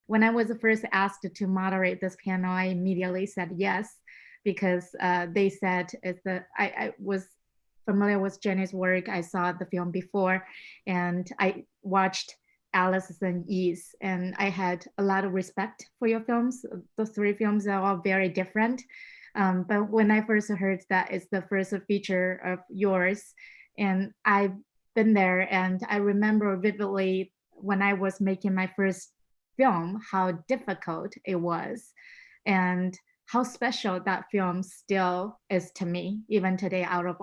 when I was first asked to moderate this panel, I immediately said yes, because they said I was familiar with Jenny's work. I saw the film before, and I watched Alice's and Yi's, and I had a lot of respect for your films. The three films are all very different. But when I first heard that it's the first feature of yours, and I've been there, and I remember vividly when I was making my first film, how difficult it was, and how special that film still is to me. Even today, out of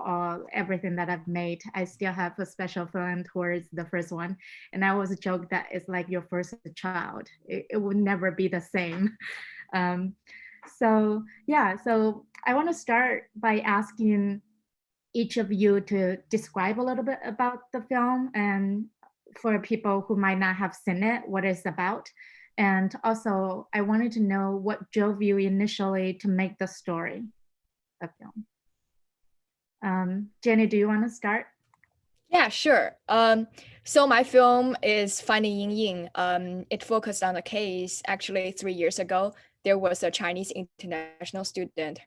everything that I've made, I still have a special feeling towards the first one. And I always joke that it's like your first child. It would never be the same. Um, so yeah, so I want to start by asking each of you to describe a little bit about the film, and for people who might not have seen it, what it's about. And also, I wanted to know what drove you initially to make the story of film. Jenny, do you want to start? Yeah, sure. So my film is Finding Yingying. It focused on a case. Actually, 3 years ago, there was a Chinese international student.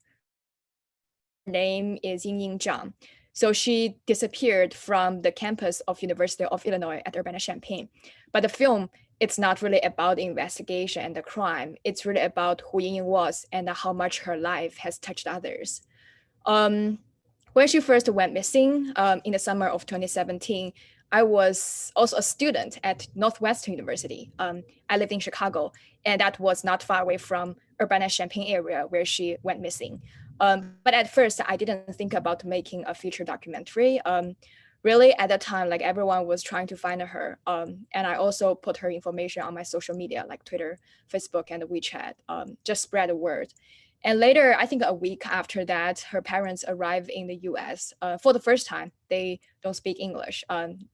Her name is Yingying Zhang. So she disappeared from the campus of University of Illinois at Urbana-Champaign. But the film, it's not really about the investigation and the crime. It's really about who Yingying was and how much her life has touched others. When she first went missing in the summer of 2017, I was also a student at Northwestern University. I lived in Chicago, and that was not far away from Urbana-Champaign area where she went missing. But at first, I didn't think about making a feature documentary. Really, at that time, like everyone was trying to find her. And I also put her information on my social media, like Twitter, Facebook, and WeChat, just spread the word. And later, I think a week after that, her parents arrived in the US for the first time. They don't speak English,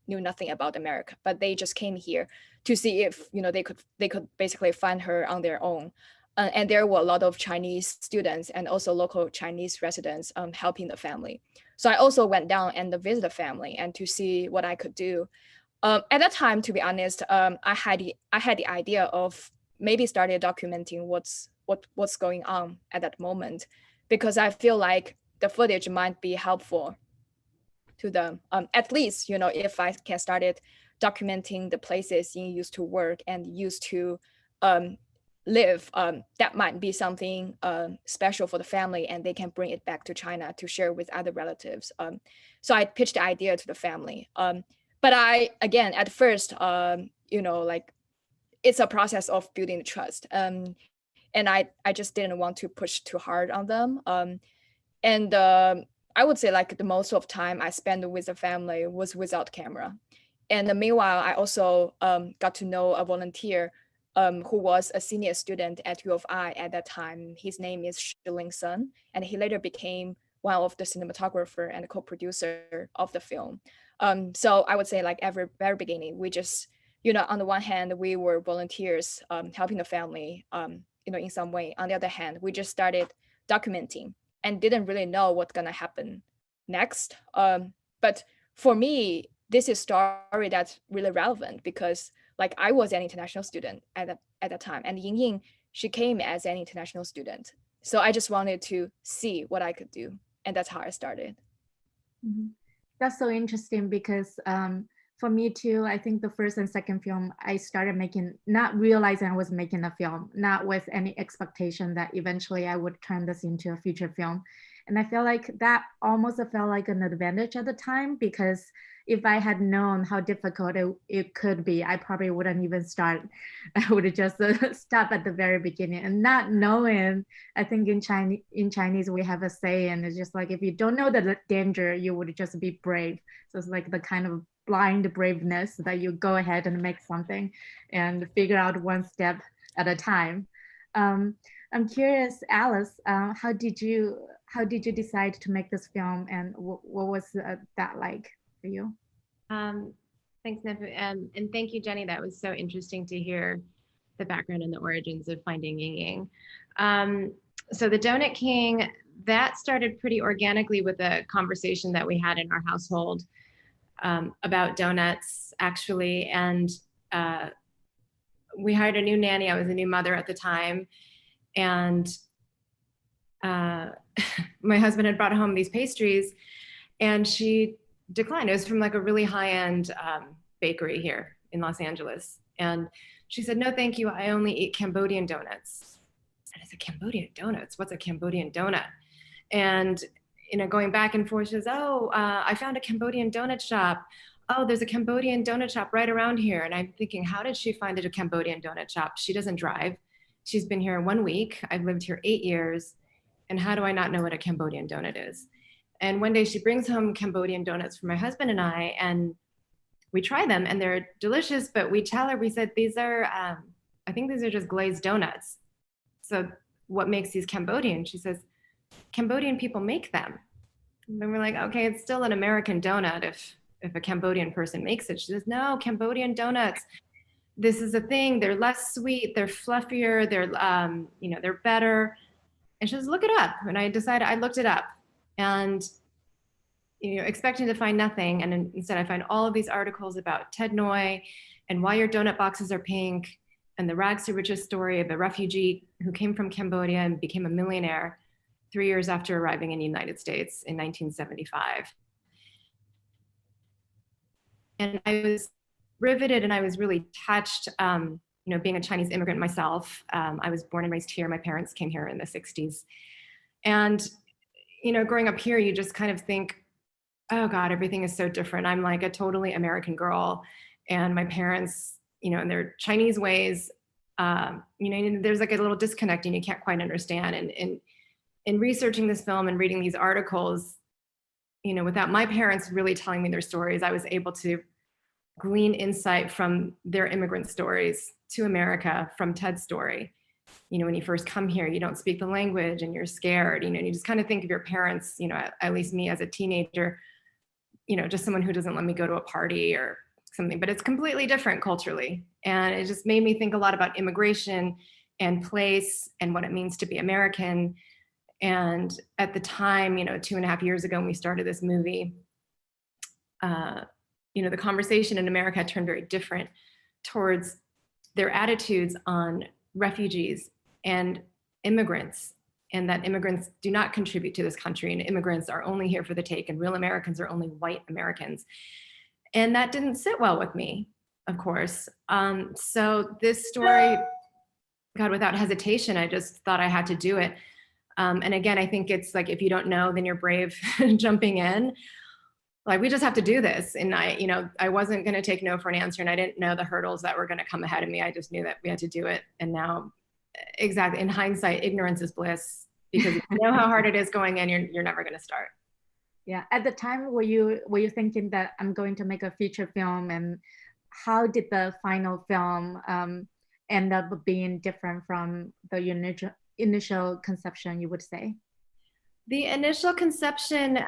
knew nothing about America, but they just came here to see if they could basically find her on their own. And there were a lot of Chinese students and also local Chinese residents helping the family. So I also went down and visited the family and to see what I could do. At that time, to be honest, I had the idea of maybe started documenting what's going on at that moment, because I feel like the footage might be helpful to them. At least, if I can start it documenting the places Ying used to work and used to live, that might be something special for the family, and they can bring it back to China to share with other relatives. So I pitched the idea to the family. But again, at first, like it's a process of building trust. And I just didn't want to push too hard on them. And I would say like the most of time I spent with the family was without camera. And meanwhile, I also got to know a volunteer who was a senior student at U of I at that time. His name is Shiling Sun, and he later became one of the cinematographer and co-producer of the film. So I would say like at the very beginning, we just, on the one hand, we were volunteers helping the family, in some way. On the other hand, we just started documenting and didn't really know what's gonna happen next. But for me, this is a story that's really relevant because like I was an international student at that time, and Yingying, she came as an international student. So I just wanted to see what I could do, and that's how I started. Mm-hmm. That's so interesting because for me too, I think the first and second film I started making, not realizing I was making a film, not with any expectation that eventually I would turn this into a feature film. And I feel like that almost felt like an advantage at the time, because if I had known how difficult it could be, I probably wouldn't even start. I would just stop at the very beginning. And not knowing, I think in Chinese we have a saying, it's just like if you don't know the danger, you would just be brave. So it's like the kind of blind braveness that you go ahead and make something and figure out one step at a time. I'm curious, Alice, how did you decide to make this film, and what was that like for you? Thanks, Nanfu, and thank you, Jenny. That was so interesting to hear the background and the origins of Finding Yingying. So the Donut King, that started pretty organically with a conversation that we had in our household about donuts, actually. And we hired a new nanny. I was a new mother at the time. And my husband had brought home these pastries and she declined. It was from like a really high-end bakery here in Los Angeles. And she said, no, thank you. I only eat Cambodian donuts. And I said, Cambodian donuts? What's a Cambodian donut? And, you know, going back and forth, she says, oh, I found a Cambodian donut shop. Oh, there's a Cambodian donut shop right around here. And I'm thinking, how did she find it a Cambodian donut shop? She doesn't drive. She's been here 1 week. I've lived here 8 years. And how do I not know what a Cambodian donut is? And one day she brings home Cambodian donuts for my husband and I, and we try them and they're delicious, but we tell her, we said, these are, I think these are just glazed donuts. So what makes these Cambodian? She says, Cambodian people make them. And we're like, okay, it's still an American donut if a Cambodian person makes it. She says, no, Cambodian donuts, this is a thing. They're less sweet, they're fluffier, they're, you know, they're better. And she says, look it up. And I decided, I looked it up and, you know, expecting to find nothing. And instead I find all of these articles about Ted Noy and why your donut boxes are pink and the rags to riches story of a refugee who came from Cambodia and became a millionaire 3 years after arriving in the United States in 1975. And I was riveted and I was really touched, you know, being a Chinese immigrant myself. I was born and raised here. My parents came here in the 60s. And, you know, growing up here, you just kind of think, oh God, everything is so different. I'm like a totally American girl. And my parents, you know, in their Chinese ways, you know, there's like a little disconnect and you can't quite understand. And in researching this film and reading these articles, you know, without my parents really telling me their stories, I was able to glean insight from their immigrant stories to America from Ted's story. You know, when you first come here, you don't speak the language and you're scared, you know, and you just kind of think of your parents, you know, at least me as a teenager, you know, just someone who doesn't let me go to a party or something, but it's completely different culturally. And it just made me think a lot about immigration and place and what it means to be American. And at the time, you know, 2.5 years ago, when we started this movie, you know, the conversation in America turned very different towards their attitudes on refugees and immigrants, and that immigrants do not contribute to this country and immigrants are only here for the take and real Americans are only white Americans. And that didn't sit well with me, of course. So this story, God, without hesitation, I just thought I had to do it. And again, I think it's like, if you don't know, then you're brave jumping in. Like, we just have to do this. And I, you know, I wasn't going to take no for an answer and I didn't know the hurdles that were going to come ahead of me. I just knew that we had to do it. And now, exactly, in hindsight, ignorance is bliss, because if you know how hard it is going in, you're never going to start. Yeah. At the time, were you thinking that I'm going to make a feature film, and how did the final film end up being different from the initial conception, you would say? The initial conception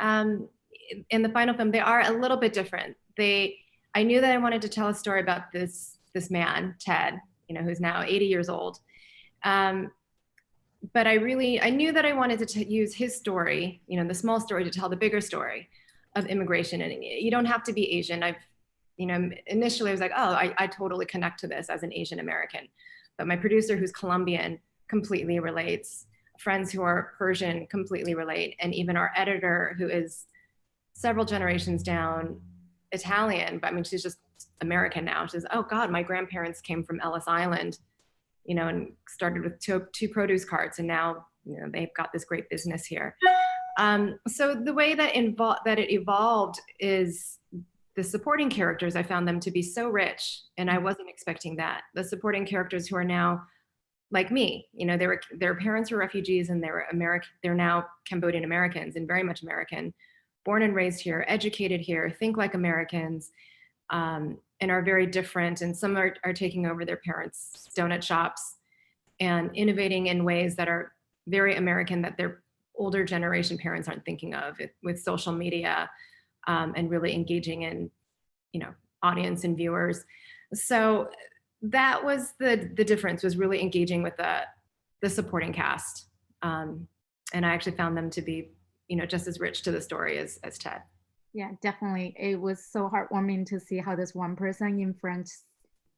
in the final film, they are a little bit different. I knew that I wanted to tell a story about this man, Ted, you know, who's now 80 years old. But I knew that I wanted to use his story, you know, the small story, to tell the bigger story of immigration. And you don't have to be Asian. You know, initially I was like, oh, I totally connect to this as an Asian American. But my producer, who's Colombian, completely relates. Friends who are Persian completely relate. And even our editor, who is several generations down, Italian, but I mean, she's just American now. She says, oh God, my grandparents came from Ellis Island, you know, and started with two produce carts, and now, you know, they've got this great business here. So the way that it evolved is the supporting characters. I found them to be so rich, and I wasn't expecting that. The supporting characters who are now like me, you know, their parents were refugees and they're now Cambodian Americans and very much American, born and raised here, educated here, think like Americans, and are very different. And some are taking over their parents' donut shops and innovating in ways that are very American, that their older generation parents aren't thinking of, with social media, and really engaging in, you know, audience and viewers. So that was the difference, was really engaging with the supporting cast. And I actually found them to be, you know, just as rich to the story as Ted. Yeah, definitely. It was so heartwarming to see how this one person in French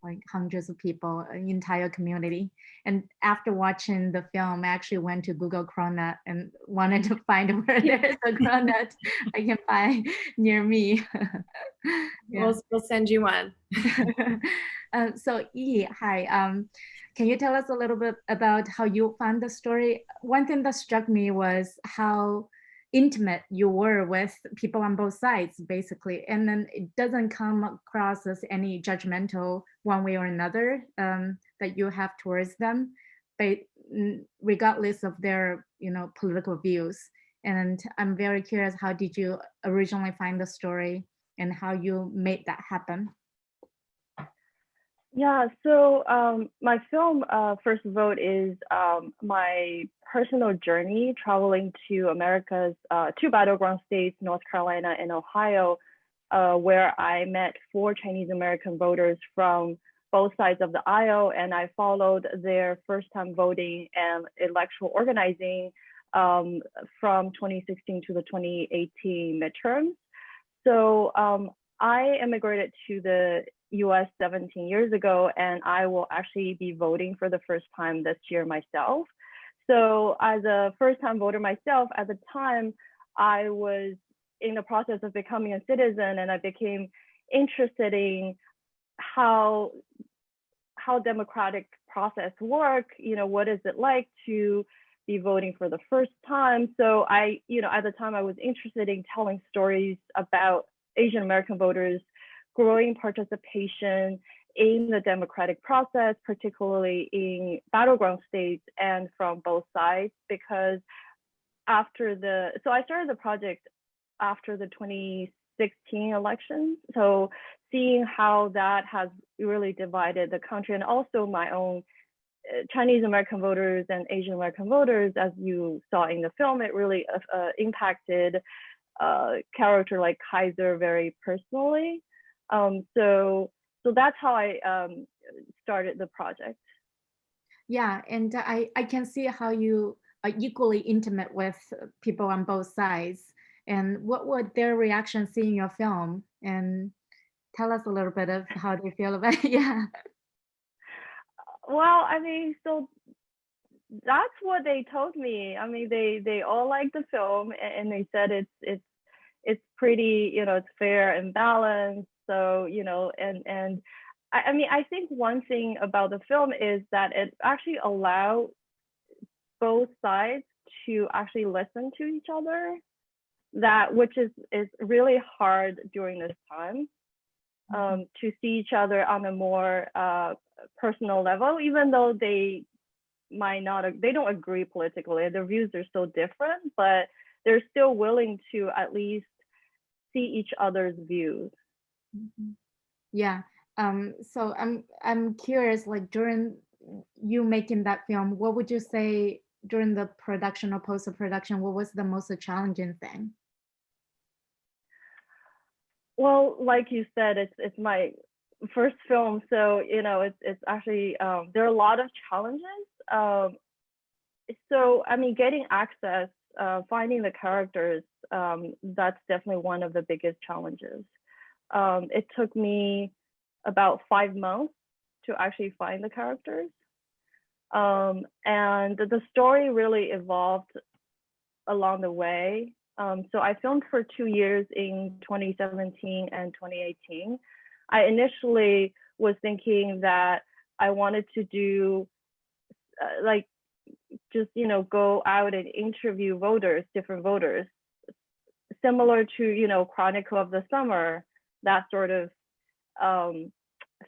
like hundreds of people, an entire community. And after watching the film, I actually went to Google Cronut and wanted to find where there's a cronut I can find near me. Yeah. We'll send you one. So Yi, hi. Can you tell us a little bit about how you found the story? One thing that struck me was how intimate you were with people on both sides, basically, and then it doesn't come across as any judgmental one way or another that you have towards them, but regardless of their, political views. And I'm very curious, how did you originally find the story and how you made that happen? Yeah, so my film First Vote is my personal journey traveling to America's two battleground states, North Carolina and Ohio, where I met 4 Chinese American voters from both sides of the aisle, and I followed their first time voting and electoral organizing from 2016 to the 2018 midterms. So I immigrated to the US 17 years ago, and I will actually be voting for the first time this year myself. So as a first time voter myself, at the time, I was in the process of becoming a citizen, and I became interested in how democratic process work, what is it like to be voting for the first time. So I, at the time I was interested in telling stories about Asian American voters growing participation in the democratic process, particularly in battleground states and from both sides, because I started the project after the 2016 elections. So seeing how that has really divided the country, and also my own Chinese American voters and Asian American voters, as you saw in the film, it really impacted character like Kaiser very personally. So that's how I started the project. Yeah, and I can see how you are equally intimate with people on both sides. And what were their reactions seeing your film? And tell us a little bit of how they feel about it. Yeah. Well, I mean, so that's what they told me. I mean, they all liked the film, and they said it's pretty, it's fair and balanced. So, and I mean, I think one thing about the film is that it actually allowed both sides to actually listen to each other, which is really hard during this time, to see each other on a more personal level, even though they don't agree politically, their views are so different, but they're still willing to at least see each other's views. Mm-hmm. Yeah. So I'm curious, like during you making that film, what would you say during the production or post-production, what was the most challenging thing? Well, like you said, it's my first film, so it's actually there are a lot of challenges. So I mean, getting access, finding the characters, that's definitely one of the biggest challenges. It took me about 5 months to actually find the characters. And the story really evolved along the way. So I filmed for 2 years in 2017 and 2018. I initially was thinking that I wanted to do go out and interview different voters, similar to, Chronicle of the Summer, that sort of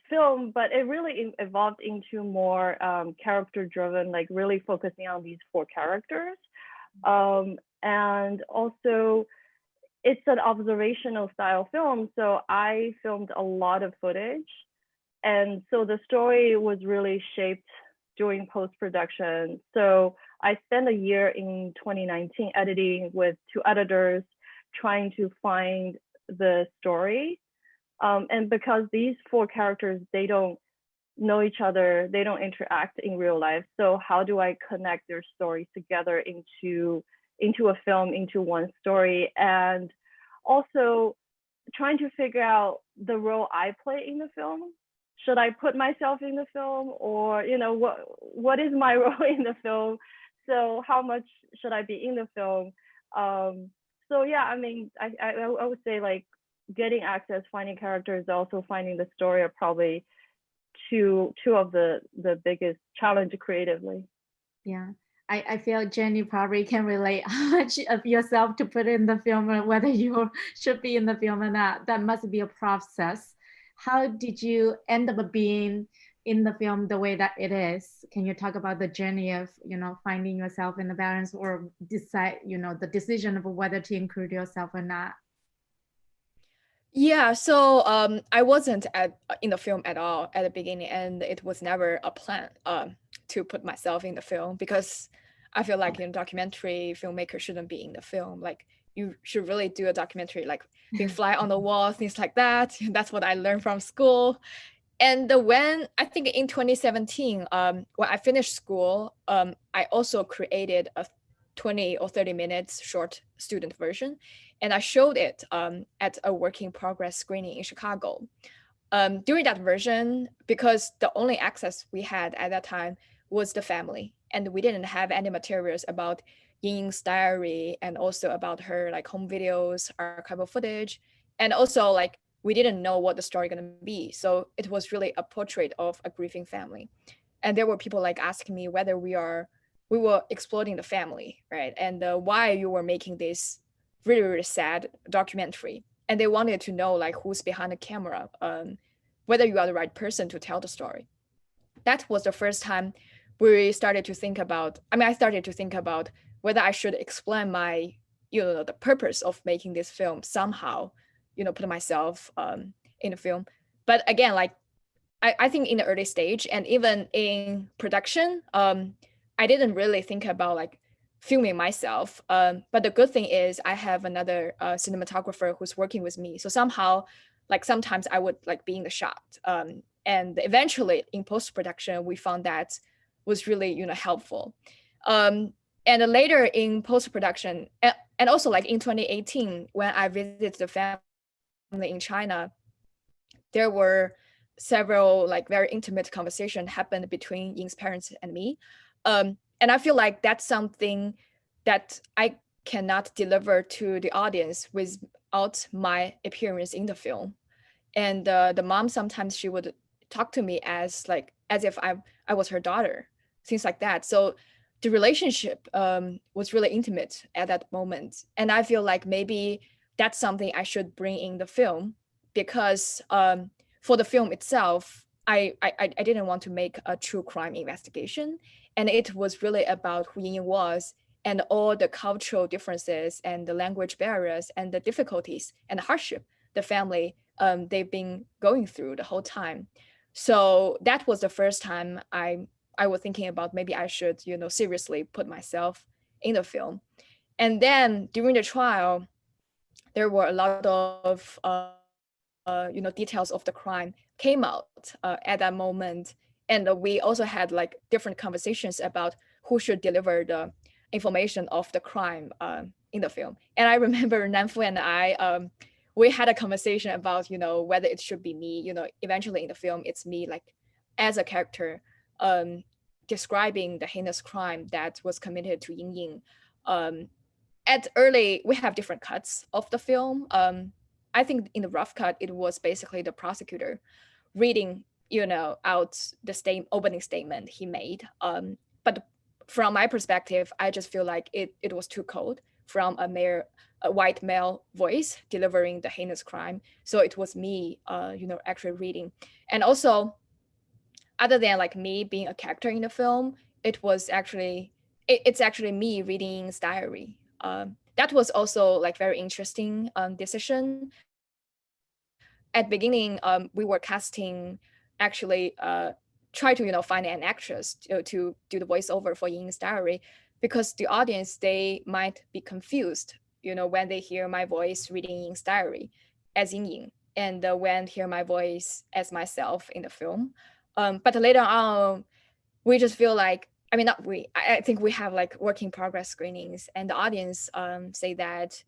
film, but it really evolved into more character driven, like really focusing on these 4 characters. And also it's an observational style film, so I filmed a lot of footage, and so the story was really shaped during post-production. So I spent a year in 2019 editing with 2 editors, trying to find the story. And because these 4 characters, they don't know each other, they don't interact in real life. So how do I connect their stories together into a film, into one story? And also trying to figure out the role I play in the film. should I put myself in the film, or what is my role in the film? So how much should I be in the film? So yeah, I mean, I would say like getting access, finding characters, also finding the story are probably two of the biggest challenge creatively. Yeah. I feel Jenny probably can relate how much of yourself to put in the film or whether you should be in the film or not. That must be a process. How did you end up being in the film the way that it is? Can you talk about the journey of, finding yourself in the balance, or decide, the decision of whether to include yourself or not? Yeah, so I wasn't in the film at all at the beginning, and it was never a plan to put myself in the film, because I feel like documentary filmmaker shouldn't be in the film. Like, you should really do a documentary like being fly on the wall, things like that. That's what I learned from school. And when I think in 2017, when I finished school, I also created a 20 or 30 minutes short student version, and I showed it at a work in progress screening in Chicago. During that version, because the only access we had at that time was the family, and we didn't have any materials about Yingying's diary, and also about her like home videos, archival footage, and also like we didn't know what the story gonna be. So it was really a portrait of a grieving family. And there were people like asking me whether we were exploiting the family, right? And why you were making this really, really sad documentary. And they wanted to know like who's behind the camera, whether you are the right person to tell the story. That was the first time we started to think about, I started to think about whether I should explain my, the purpose of making this film somehow, put myself in the film. But again, like, I think in the early stage and even in production, I didn't really think about like filming myself. But the good thing is I have another cinematographer who's working with me. So somehow, like sometimes I would like be in the shot. And eventually in post-production, we found that was really, helpful. And later in post-production, and also like in 2018, when I visited the family in China, there were several like very intimate conversations happened between Ying's parents and me. And I feel like that's something that I cannot deliver to the audience without my appearance in the film. And the mom, sometimes she would talk to me as if I was her daughter, things like that. So the relationship was really intimate at that moment. And I feel like maybe that's something I should bring in the film, because for the film itself, I didn't want to make a true crime investigation. And it was really about who Yingying was, and all the cultural differences and the language barriers and the difficulties and the hardship the family they've been going through the whole time. So that was the first time I was thinking about maybe I should, seriously put myself in the film. And then during the trial, there were a lot of details of the crime came out at that moment. And we also had like different conversations about who should deliver the information of the crime in the film. And I remember Nanfu and I, we had a conversation about, whether it should be me, eventually in the film, it's me like as a character describing the heinous crime that was committed to Yingying. We have different cuts of the film. I think in the rough cut, it was basically the prosecutor reading, out the opening statement he made. But from my perspective, I just feel like it was too cold from a white male voice delivering the heinous crime. So it was me, actually reading. And also, other than like me being a character in the film, it's actually me reading his diary. That was also like very interesting decision. At beginning, we were casting actually try to find an actress to do the voiceover for Ying's diary, because the audience, they might be confused, when they hear my voice reading Ying's diary as Ying, and when hear my voice as myself in the film. But later on, we just feel like, I think we have like work in progress screenings, and the audience say that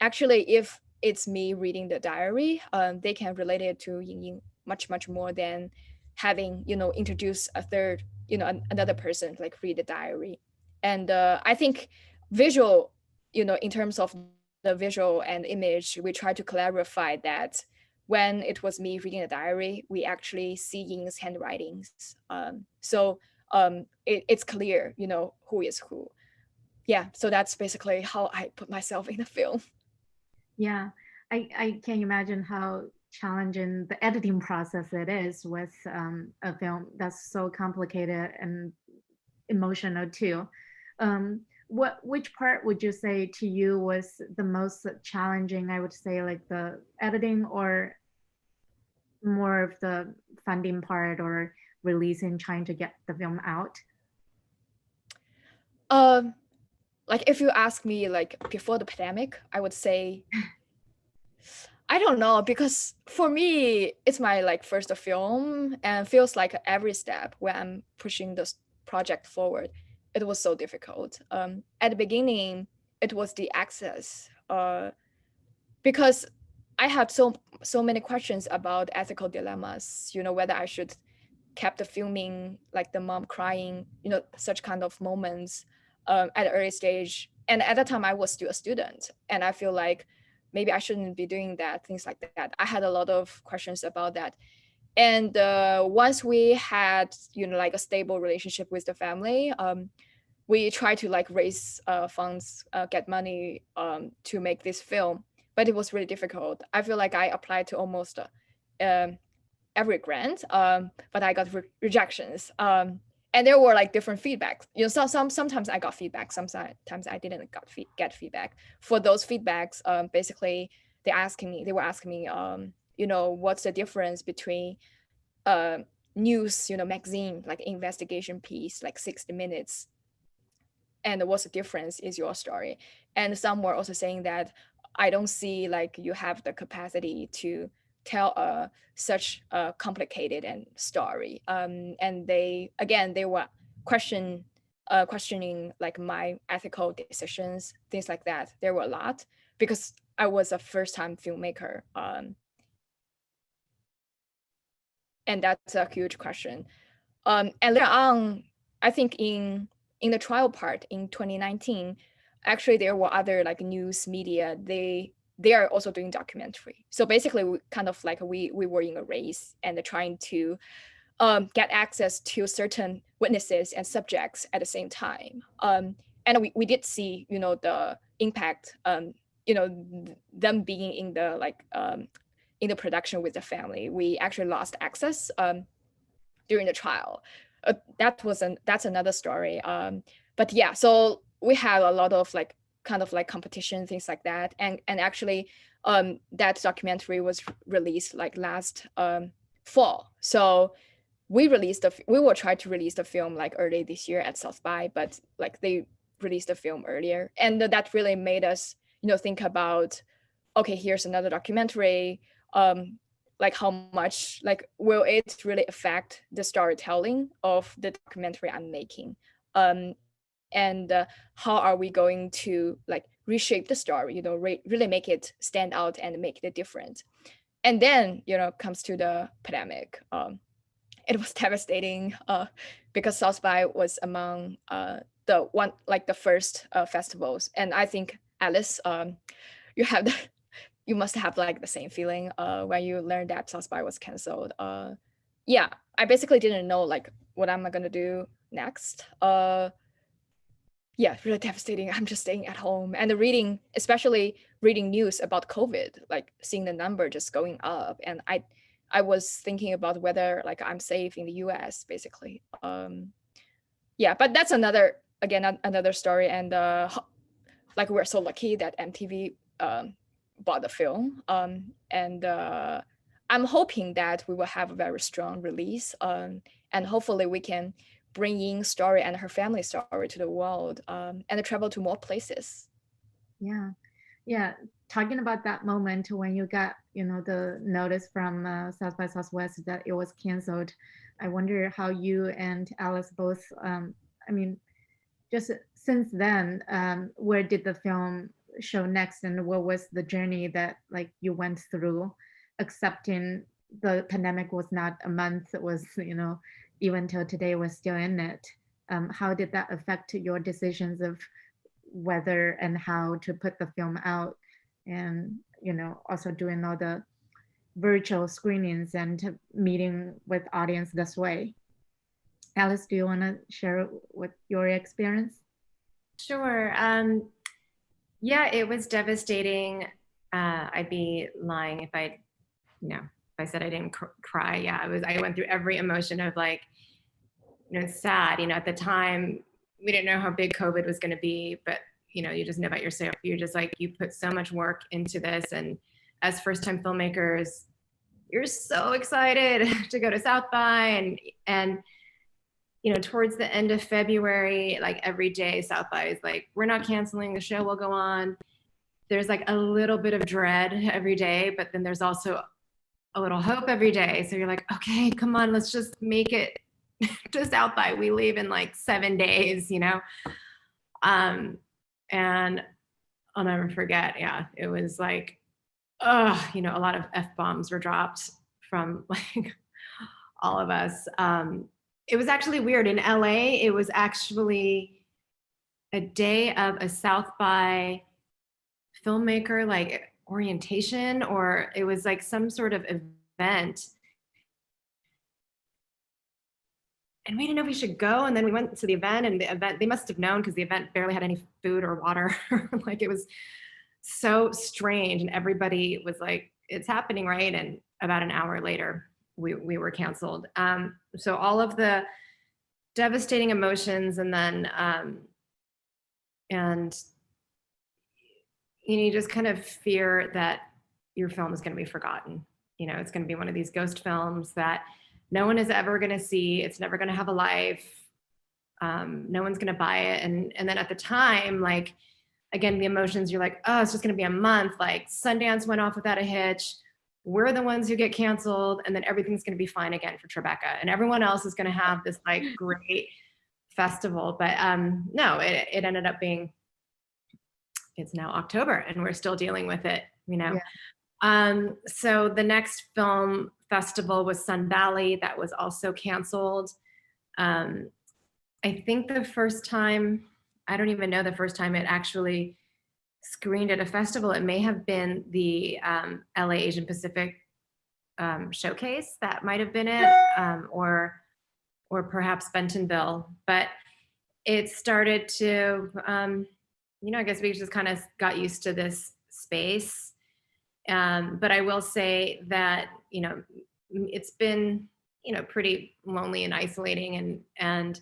actually if it's me reading the diary, they can relate it to Ying much more than having, introduce a third, another person, like read the diary. And I think visual, in terms of the visual and image, we try to clarify that when it was me reading the diary, we actually see Ying's handwritings. It's clear, who is who. Yeah, so that's basically how I put myself in the film. Yeah, I can imagine how challenging the editing process it is with a film that's so complicated and emotional too. Which part would you say to you was the most challenging? I would say like the editing, or more of the funding part, or releasing, trying to get the film out? Like if you ask me like before the pandemic, I would say I don't know, because for me it's my like first film, and feels like every step when I'm pushing this project forward, it was so difficult. At the beginning, it was the access, because I had so many questions about ethical dilemmas. Whether I should kept the filming, like the mom crying, such kind of moments at an early stage. And at that time, I was still a student, and I feel like maybe I shouldn't be doing that, things like that. I had a lot of questions about that. And once we had, like a stable relationship with the family, we tried to like raise funds, get money to make this film, but it was really difficult. I feel like I applied to almost every grant, but I got rejections. And there were like different feedbacks. Sometimes I got feedback, sometimes I didn't get feedback. For those feedbacks, basically they were asking me, what's the difference between news, magazine, like investigation piece, like 60 minutes, and what's the difference is your story. And some were also saying that I don't see like you have the capacity to tell such a complicated and story. And they were questioning like my ethical decisions, things like that. There were a lot, because I was a first-time filmmaker, and that's a huge question. And later on, I think in the trial part in 2019, actually there were other like news media. They are also doing documentary. So basically, we kind of like we were in a race and trying to get access to certain witnesses and subjects at the same time. And we did see, the impact, them being in the like in the production with the family. We actually lost access during the trial. That's another story. But yeah, so we had a lot of like kind of like competition, things like that, and actually that documentary was released like last fall. So we will try to release the film like early this year at South by, but like they released the film earlier, and that really made us think about, okay, here's another documentary, like how much like will it really affect the storytelling of the documentary I'm making, and how are we going to like reshape the story, really make it stand out and make it different. And then comes to the pandemic. It was devastating, because South by was among the first festivals, and I think Alice, you must have like the same feeling when you learned that South by was canceled. Yeah, I basically didn't know like what am I gonna do next. Yeah, really devastating. I'm just staying at home and especially reading news about COVID, like seeing the number just going up, and I was thinking about whether like I'm safe in the US, basically. Yeah, but that's another story. And like we're so lucky that MTV bought the film, and I'm hoping that we will have a very strong release, and hopefully we can bring Ying's story and her family story to the world, and travel to more places. Yeah, talking about that moment when you got the notice from South by Southwest that it was canceled, I wonder how you and Alice both, I mean, just since then, where did the film show next, and what was the journey that like you went through accepting the pandemic was not a month, it was, even till today we're still in it. How did that affect your decisions of whether and how to put the film out, and also doing all the virtual screenings and meeting with audience this way? Alice, do you want to share what your experience? Sure. Yeah, it was devastating. I'd be lying if if I said I didn't cry. Yeah, I went through every emotion of like, it's sad. At the time, we didn't know how big COVID was going to be, but you just know about yourself. You're just like, you put so much work into this, and as first-time filmmakers, you're so excited to go to South by, and towards the end of February, like every day, South by is like, we're not canceling, the show will go on. There's like a little bit of dread every day, but then there's also a little hope every day. So you're like, okay, come on, let's just make it to South by. We leave in like 7 days, and I'll never forget. Yeah, it was like, a lot of F-bombs were dropped from like all of us. It was actually weird. In LA, it was actually a day of a South by filmmaker like orientation, or it was like some sort of event. And we didn't know if we should go. And then we went to the event, and the event, they must have known because the event barely had any food or water. Like, it was so strange. And everybody was like, it's happening, right? And about an hour later, we were canceled. So all of the devastating emotions, and then, and you just kind of fear that your film is going to be forgotten. It's going to be one of these ghost films that no one is ever going to see. It's never going to have a life. No one's going to buy it. And then at the time, like, again, the emotions, you're like, oh, it's just going to be a month. Like, Sundance went off without a hitch. We're the ones who get canceled, and then everything's going to be fine again for Tribeca, and everyone else is going to have this like great festival. But no, it ended up being, it's now October, and we're still dealing with it, Yeah. So the next film festival was Sun Valley, that was also canceled. I think the first time, I don't even know the first time it actually screened at a festival, it may have been the LA Asian Pacific showcase. That might have been it, or perhaps Bentonville. But it started to, I guess we just kind of got used to this space. But I will say that, it's been, pretty lonely and isolating, and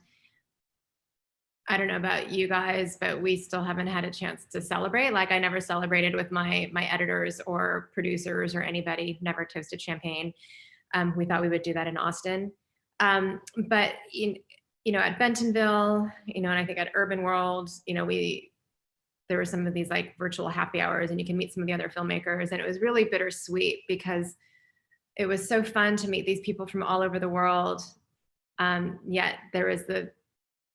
I don't know about you guys, but we still haven't had a chance to celebrate. Like, I never celebrated with my editors or producers or anybody, never toasted champagne. We thought we would do that in Austin. But, at Bentonville, and I think at Urban World, there were some of these like virtual happy hours, and you can meet some of the other filmmakers. And it was really bittersweet because it was so fun to meet these people from all over the world. Yet there was the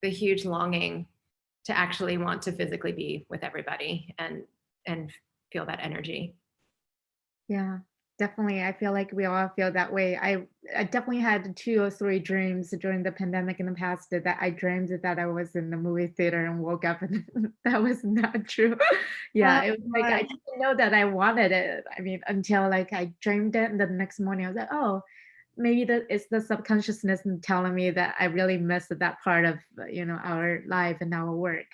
huge longing to actually want to physically be with everybody and feel that energy. Yeah, definitely. I feel like we all feel that way. I definitely had 2 or 3 dreams during the pandemic in the past that I dreamed that I was in the movie theater and woke up, and that was not true. Yeah, it was like I didn't know that I wanted it. I mean, until like I dreamed it, and the next morning I was like, oh, maybe it's the subconsciousness telling me that I really missed that part of our life and our work.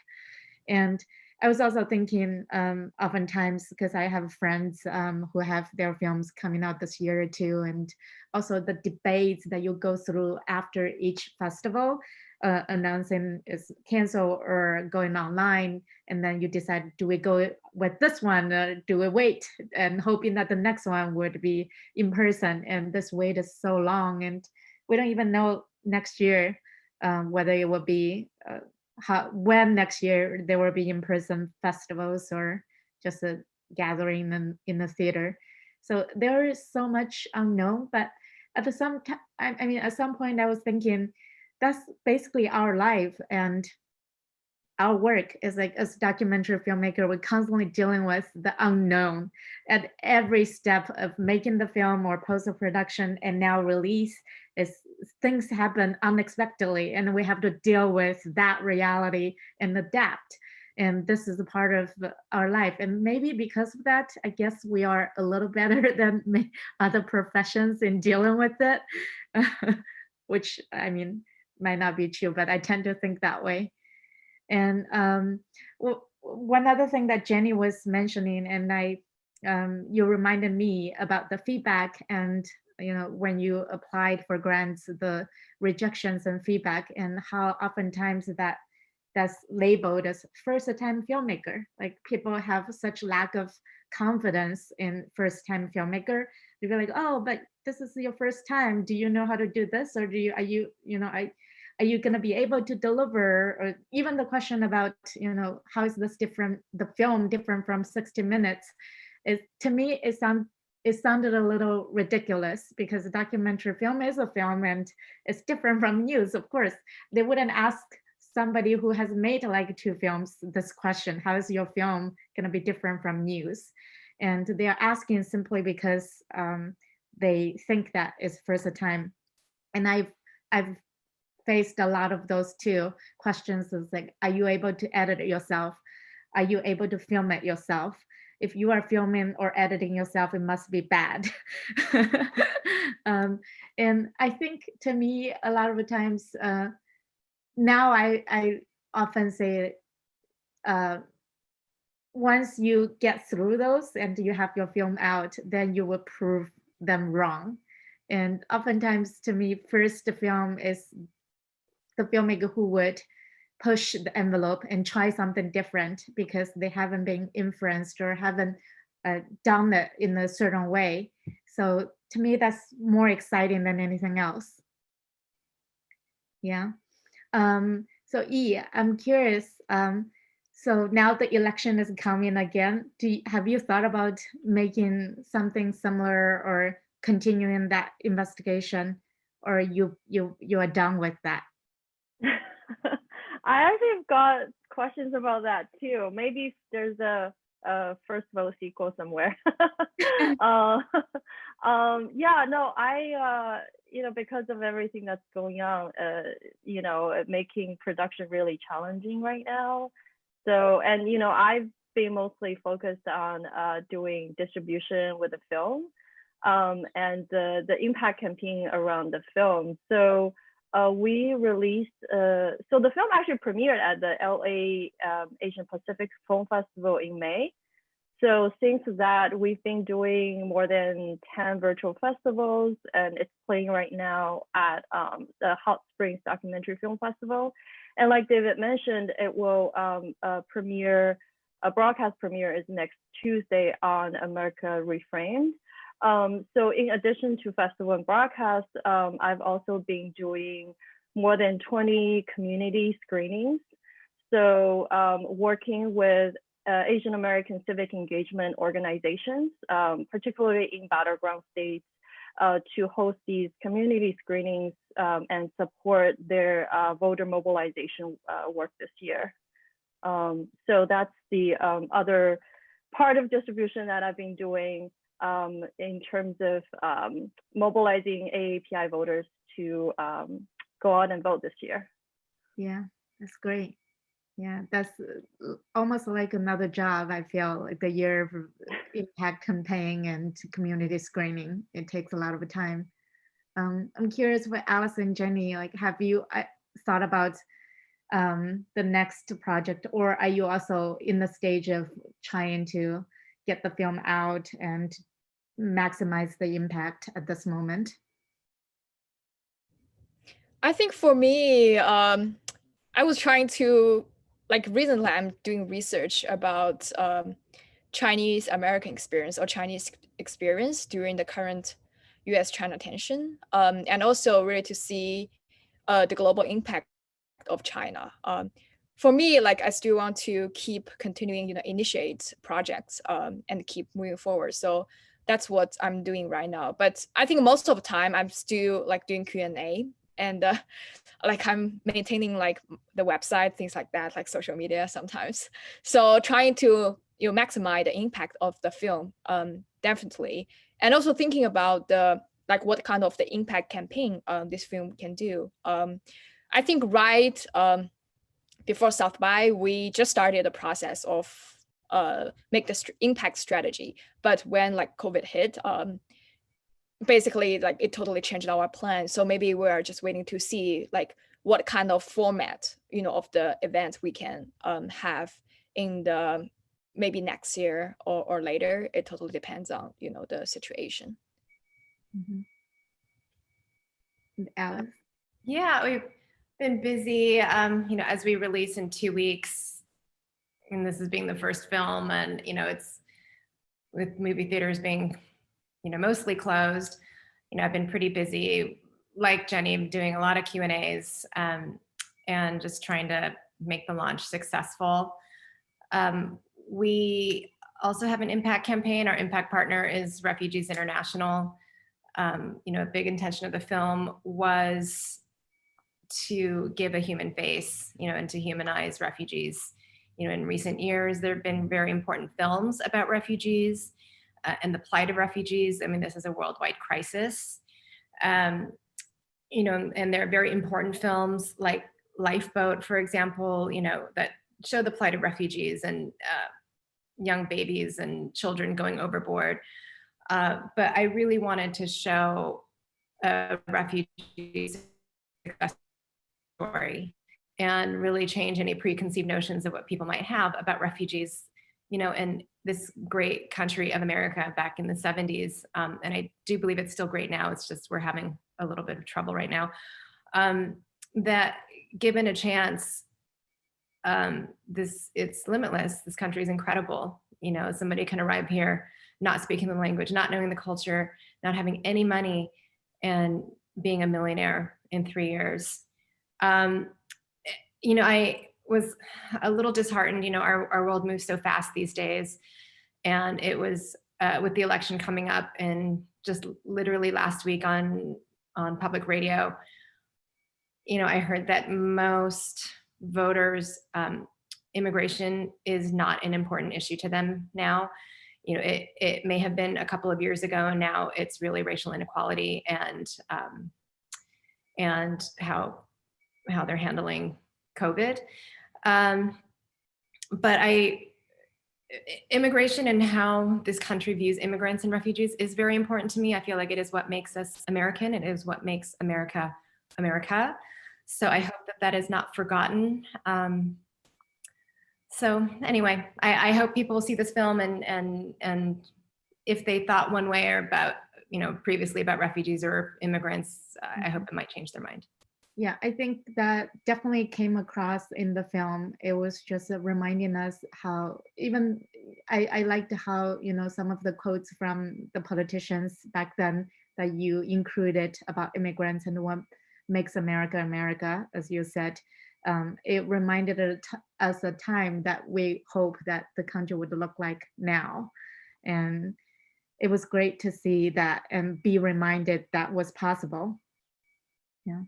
And I was also thinking, oftentimes, because I have friends who have their films coming out this year or two, and also the debates that you go through after each festival, announcing is canceled or going online, and then you decide, do we go with this one, do we wait, and hoping that the next one would be in person. And this wait is so long, and we don't even know next year whether it will be when next year there will be in-person festivals or just a gathering in the theater. So there is so much unknown. But at the same time, I mean, at some point I was thinking, that's basically our life, and our work is like, as documentary filmmaker, we're constantly dealing with the unknown at every step of making the film or post-production and now release. Is things happen unexpectedly, and we have to deal with that reality and adapt. And this is a part of our life. And maybe because of that, I guess we are a little better than other professions in dealing with it, which I mean, might not be true, but I tend to think that way. And one other thing that Jenny was mentioning, and you reminded me about the feedback, and when you applied for grants, the rejections and feedback, and how oftentimes that's labeled as first-time filmmaker. Like people have such lack of confidence in first-time filmmaker. They be like, oh, but this is your first time. Do you know how to do this, or are you going to be able to deliver? Or even the question about, how is this different, the film different from 60 minutes? To me, it sounded a little ridiculous, because a documentary film is a film and it's different from news. Of course, they wouldn't ask somebody who has made like 2 films this question, how is your film going to be different from news? And they are asking simply because they think that is first time. And I've faced a lot of those 2 questions. Is like, are you able to edit it yourself? Are you able to film it yourself? If you are filming or editing yourself, it must be bad. And I think, to me, a lot of the times, now I often say, once you get through those and you have your film out, then you will prove them wrong. And oftentimes, to me, first film is the filmmaker who would push the envelope and try something different, because they haven't been influenced or haven't done it in a certain way. So to me, that's more exciting than anything else. Yeah. So I'm curious. So now the election is coming again. Have you thought about making something similar or continuing that investigation, or you are done with that? I actually have got questions about that too. Maybe there's a first vote sequel somewhere. Yeah, no, I because of everything that's going on, making production really challenging right now. So, and I've been mostly focused on doing distribution with the film, and the impact campaign around the film. So we released, so the film actually premiered at the LA Asian Pacific Film Festival in May. So since that, we've been doing more than 10 virtual festivals, and it's playing right now at the Hot Springs Documentary Film Festival. And like David mentioned, it will premiere, a broadcast premiere is next Tuesday on America Reframed. So in addition to festival and broadcast, I've also been doing more than 20 community screenings. So working with Asian American civic engagement organizations, particularly in battleground states, to host these community screenings and support their voter mobilization work this year. So that's the other part of distribution that I've been doing in terms of mobilizing AAPI voters to go out and vote this year. Yeah, that's great. Yeah, that's almost like another job. I feel like the year of impact campaign and community screening, it takes a lot of time. I'm curious for Alice and Jenny, like, have you thought about the next project, or are you also in the stage of trying to get the film out and maximize the impact at this moment? I think for me, I was trying to, like, recently I'm doing research about Chinese American experience or Chinese experience during the current US-China tension, and also really to see the global impact of China. For me, like, I still want to keep continuing, initiate projects and keep moving forward. So that's what I'm doing right now. But I think most of the time I'm still like doing Q&A and like I'm maintaining like the website, things like that, like social media sometimes. So trying to maximize the impact of the film, definitely, and also thinking about the like what kind of the impact campaign this film can do. I think before South by, we just started the process of make the impact strategy. But when like COVID hit, basically like it totally changed our plan. So maybe we're just waiting to see like what kind of format, of the event we can have in the maybe next year or later. It totally depends on, the situation. Mm-hmm. Alice? Yeah, we've been busy, as we release in 2 weeks, and this is being the first film, and, it's with movie theaters being, mostly closed, I've been pretty busy, like Jenny, doing a lot of Q&As and just trying to make the launch successful. We also have an impact campaign. Our impact partner is Refugees International. A big intention of the film was to give a human face, and to humanize refugees. In recent years, there have been very important films about refugees and the plight of refugees. I mean, this is a worldwide crisis. And there are very important films like Lifeboat, for example, that show the plight of refugees and young babies and children going overboard. But I really wanted to show a refugee success story and really change any preconceived notions of what people might have about refugees, in this great country of America back in the 70s. And I do believe it's still great now. It's just we're having a little bit of trouble right now. That given a chance, it's limitless. This country is incredible. Somebody can arrive here not speaking the language, not knowing the culture, not having any money, and being a millionaire in 3 years. I was a little disheartened. Our world moves so fast these days, and it was with the election coming up, and just literally last week on public radio, I heard that most voters, immigration is not an important issue to them now. It may have been a couple of years ago, and now it's really racial inequality and how they're handling COVID. But immigration and how this country views immigrants and refugees is very important to me. I feel like it is what makes us American. It is what makes America, America. So I hope that is not forgotten. So anyway, I hope people will see this film and if they thought one way or about, previously about refugees or immigrants, I hope it might change their mind. Yeah, I think that definitely came across in the film. It was just reminding us how, even I liked how, some of the quotes from the politicians back then that you included about immigrants and what makes America, America, as you said. It reminded us a time that we hope that the country would look like now. And it was great to see that and be reminded that was possible. Yeah.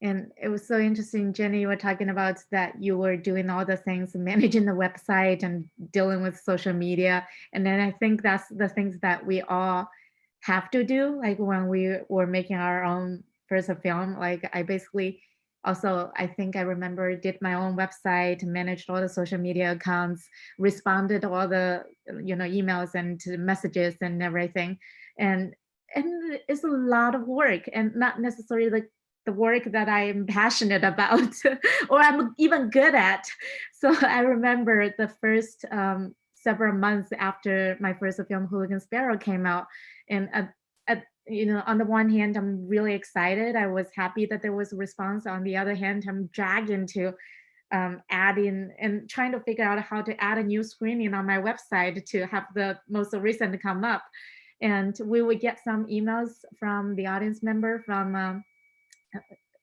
And it was so interesting, Jenny, you were talking about that you were doing all the things, managing the website and dealing with social media. And then I think that's the things that we all have to do. Like when we were making our own first film, like I basically also, I think I remember did my own website, managed all the social media accounts, responded to all the, emails and messages and everything. And it's a lot of work, and not necessarily like the work that I am passionate about or I'm even good at. So I remember the first several months after my first film, Hooligan Sparrow, came out, and on the one hand, I'm really excited. I was happy that there was a response. On the other hand, I'm dragged into adding and trying to figure out how to add a new screening on my website to have the most recent come up. And we would get some emails from the audience member from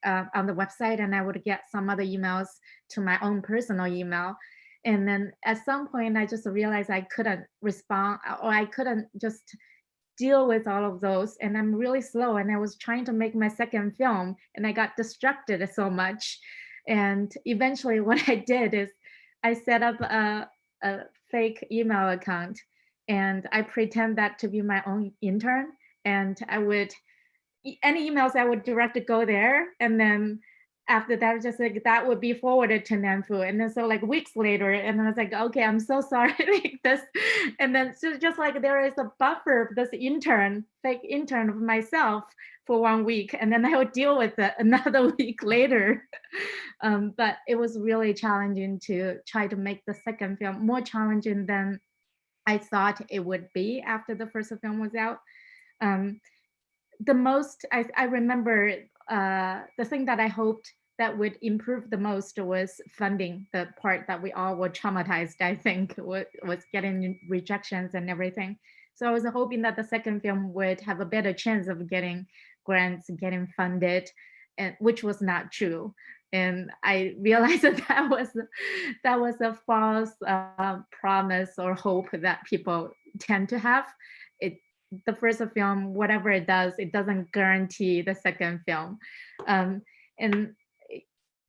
on the website, and I would get some other emails to my own personal email. And then at some point, I just realized I couldn't respond, or I couldn't just deal with all of those, and I'm really slow, and I was trying to make my second film and I got distracted so much. And eventually what I did is I set up a fake email account and I pretend that to be my own intern, and I would any emails I would direct to go there, and then after that, just like that would be forwarded to Nanfu. And then so like weeks later, and then I was like, okay, I'm so sorry, like this. And then so just like there is a buffer, this fake intern of myself for 1 week, and then I would deal with it another week later. But it was really challenging to try to make the second film, more challenging than I thought it would be after the first film was out. The most I remember, the thing that I hoped that would improve the most was funding, the part that we all were traumatized, I think, was getting rejections and everything. So I was hoping that the second film would have a better chance of getting grants, getting funded, and which was not true. And I realized that was a false promise or hope that people tend to have. The first film, whatever it does, it doesn't guarantee the second film. And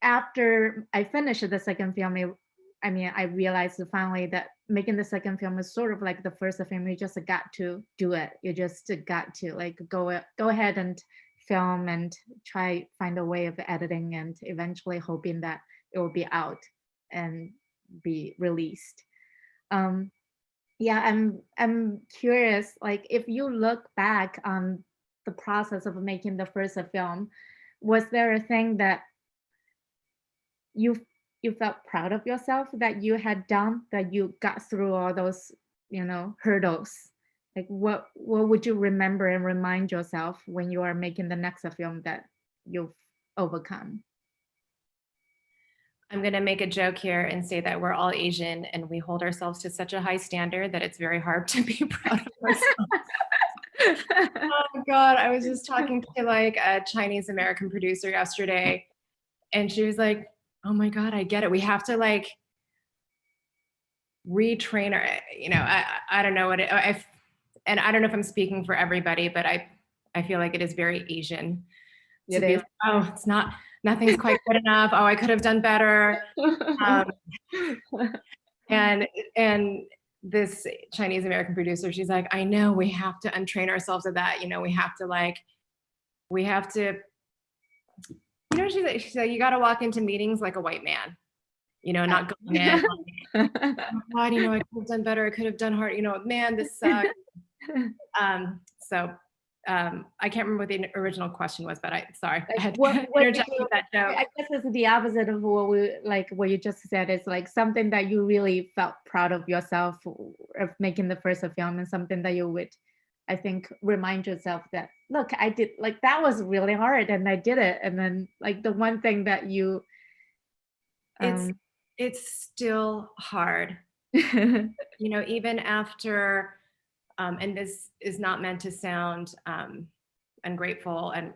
after I finished the second film, I realized finally that making the second film is sort of like the first film. You just got to do it. You just got to like go ahead and film and find a way of editing, and eventually hoping that it will be out and be released. Yeah, I'm curious, like if you look back on the process of making the first film, was there a thing that you felt proud of yourself that you had done, that you got through all those, hurdles? Like what would you remember and remind yourself when you are making the next film that you've overcome? I'm going to make a joke here and say that we're all Asian and we hold ourselves to such a high standard that it's very hard to be proud of ourselves. Oh God, I was just talking to like a Chinese American producer yesterday, and she was like, oh my God, I get it. We have to like retrain our, I don't know what and I don't know if I'm speaking for everybody, but I feel like it is very Asian to be like, oh, it's not, nothing's quite good enough. Oh, I could have done better. And this Chinese American producer, she's like, I know, we have to untrain ourselves of that. We have to, she's like, you got to walk into meetings like a white man, not going in like, oh God, I could have done better. I could have done hard, man, this sucks. I can't remember what the original question was, but I had to interject with that joke. I guess it's the opposite of what you just said. Is like something that you really felt proud of yourself of making the first film, and something that you would, I think, remind yourself that, look, I did, like, that was really hard and I did it. And then like the one thing that you, it's still hard, even after, and this is not meant to sound ungrateful, and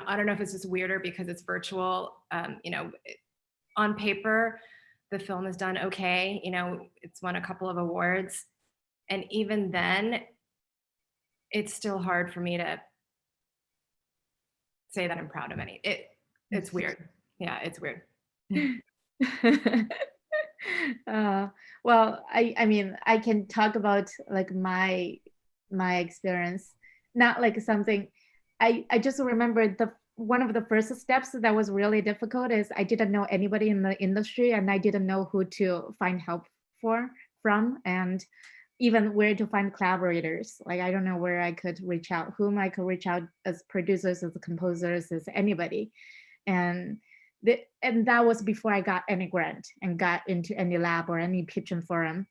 I don't know if it's just weirder because it's virtual. On paper, the film is done okay. It's won a couple of awards, and even then, it's still hard for me to say that I'm proud of any. It's weird. Yeah, it's weird. Well, I mean, I can talk about like my experience, not like something. I just remember one of the first steps that was really difficult is I didn't know anybody in the industry, and I didn't know who to find help from, and even where to find collaborators. Like I don't know where I could reach out, whom I could reach out as producers, as composers, as anybody, and that was before I got any grant and got into any lab or any pitching forum.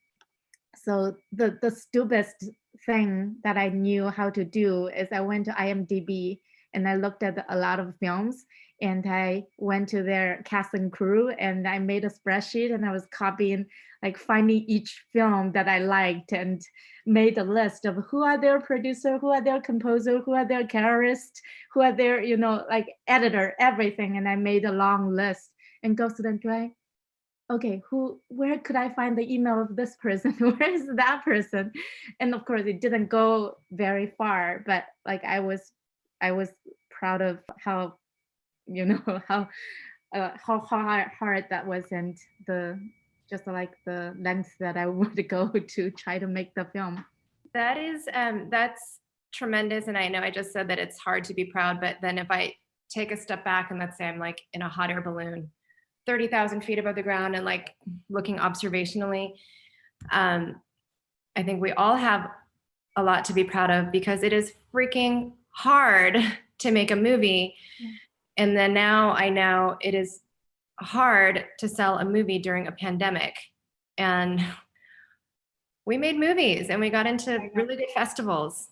So the stupidest thing that I knew how to do is I went to IMDb and I looked at a lot of films, and I went to their cast and crew and I made a spreadsheet, and I was copying, like finding each film that I liked, and made a list of who are their producer, who are their composer, who are their colorist, who are their, like editor, everything. And I made a long list and go through them, okay, where could I find the email of this person? Where is that person? And of course it didn't go very far, but like I was proud of how, you know, how hard that was, and the just like the length that I would go to try to make the film. That is, that's tremendous. And I know I just said that it's hard to be proud, but then if I take a step back and let's say I'm like in a hot air balloon, 30,000 feet above the ground and like looking observationally, I think we all have a lot to be proud of because it is freaking hard to make a movie. Yeah. And then now I know it is hard to sell a movie during a pandemic. And we made movies and we got into really good festivals.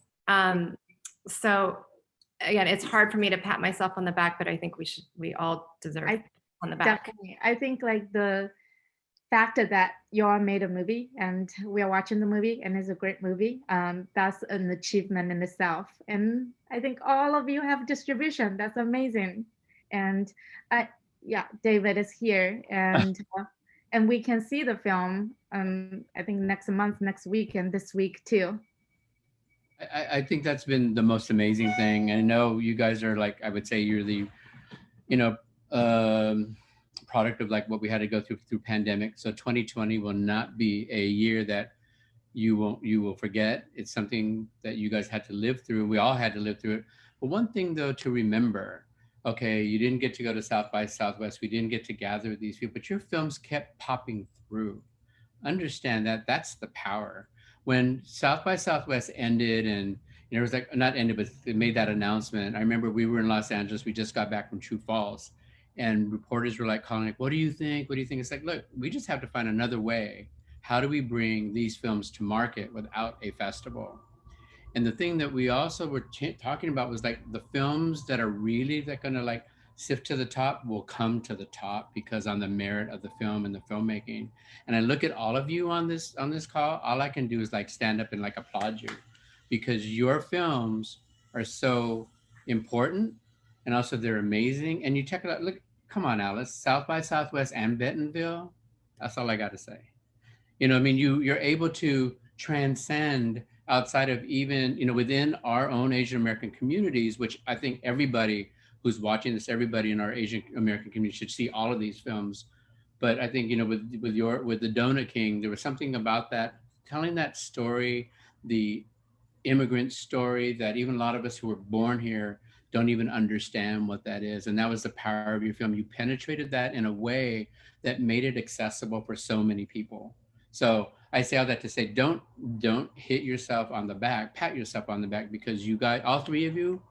So again, it's hard for me to pat myself on the back, but I think we all deserve on the back. Definitely. I think like the fact that you all made a movie and we are watching the movie and it's a great movie, that's an achievement in itself. And I think all of you have distribution. That's amazing. And yeah, David is here, and we can see the film. I think next month, next week, and this week too. I think that's been the most amazing thing. And I know you guys are like, I would say you're the, you know, product of like what we had to go through pandemic. So 2020 will not be a year that you will forget. It's something that you guys had to live through. We all had to live through it. But one thing though to remember, okay, you didn't get to go to South by Southwest. We didn't get to gather these people, but your films kept popping through. Understand that that's the power. When South by Southwest ended and it was like, not ended, but they made that announcement. I remember we were in Los Angeles. We just got back from True Falls and reporters were like calling like, what do you think? What do you think? It's like, look, we just have to find another way. How do we bring these films to market without a festival? And the thing that we also were talking about was like the films that are really gonna like sift to the top will come to the top because on the merit of the film and the filmmaking. And I look at all of you on this call, all I can do is like stand up and like applaud you because your films are so important and also they're amazing. And you check it out, look, come on, Alice, South by Southwest and Bentonville, that's all I gotta say. You know, I mean, you're able to transcend outside of even, you know, within our own Asian American communities, which I think everybody who's watching this, everybody in our Asian American community should see all of these films. But I think, you know, with the Donut King, there was something about that, telling that story, the immigrant story that even a lot of us who were born here don't even understand what that is. And that was the power of your film. You penetrated that in a way that made it accessible for so many people. So I say all that to say, don't hit yourself on the back, pat yourself on the back, because you guys, all three of you,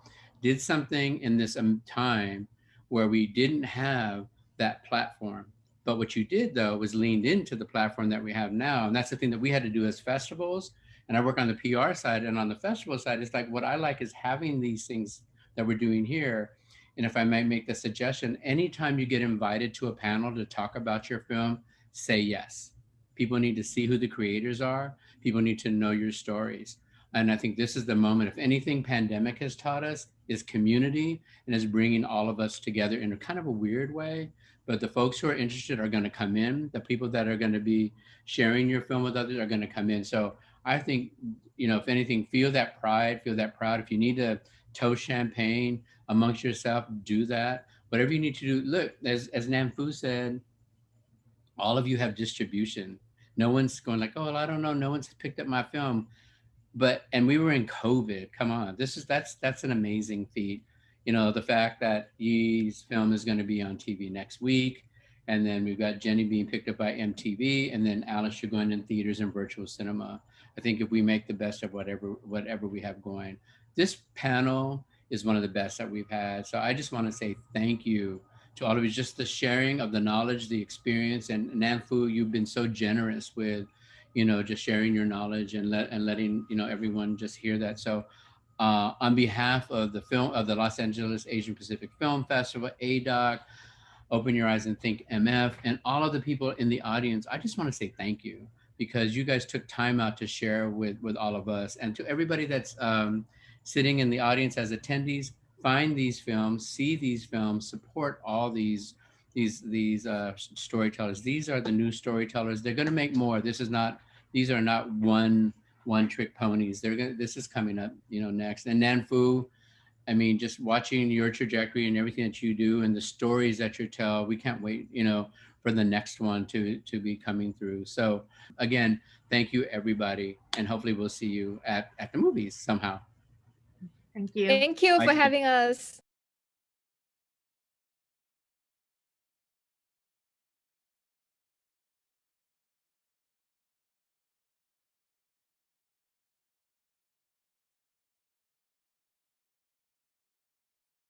did something in this time where we didn't have that platform. But what you did though was leaned into the platform that we have now. And that's the thing that we had to do as festivals. And I work on the PR side, and on the festival side, it's like what I like is having these things that we're doing here. And if I might make the suggestion, anytime you get invited to a panel to talk about your film, say yes. People need to see who the creators are. People need to know your stories. And I think this is the moment, if anything pandemic has taught us, is community and is bringing all of us together in a kind of a weird way. But the folks who are interested are going to come in. The people that are going to be sharing your film with others are going to come in. So I think, you know, if anything, feel that pride, feel that proud. If you need to toast champagne amongst yourself, do that. Whatever you need to do. Look, as Nanfu said, all of you have distribution. No one's going like, oh, well, I don't know. No one's picked up my film. And we were in COVID. Come on, that's an amazing feat. You know, the fact that Yi's film is going to be on TV next week. And then we've got Jenny being picked up by MTV. And then Alice, you're going in theaters and virtual cinema. I think if we make the best of whatever we have going, this panel is one of the best that we've had. So I just want to say thank you to all of you, just the sharing of the knowledge, the experience. And Nanfu, you've been so generous with, you know, just sharing your knowledge and letting, you know, everyone just hear that. So on behalf of the Los Angeles Asian Pacific Film Festival, ADOC, Open Your Eyes and Think MF, and all of the people in the audience, I just want to say thank you, because you guys took time out to share with all of us. And to everybody that's sitting in the audience as attendees, find these films, see these films, support all these storytellers. These are the new storytellers. They're going to make more. These are not one trick ponies. This is coming up, next. And Nanfu, I mean, just watching your trajectory and everything that you do and the stories that you tell, we can't wait, for the next one to be coming through. So again, thank you everybody. And hopefully we'll see you at the movies somehow. Thank you. Thank you for Bye. having us.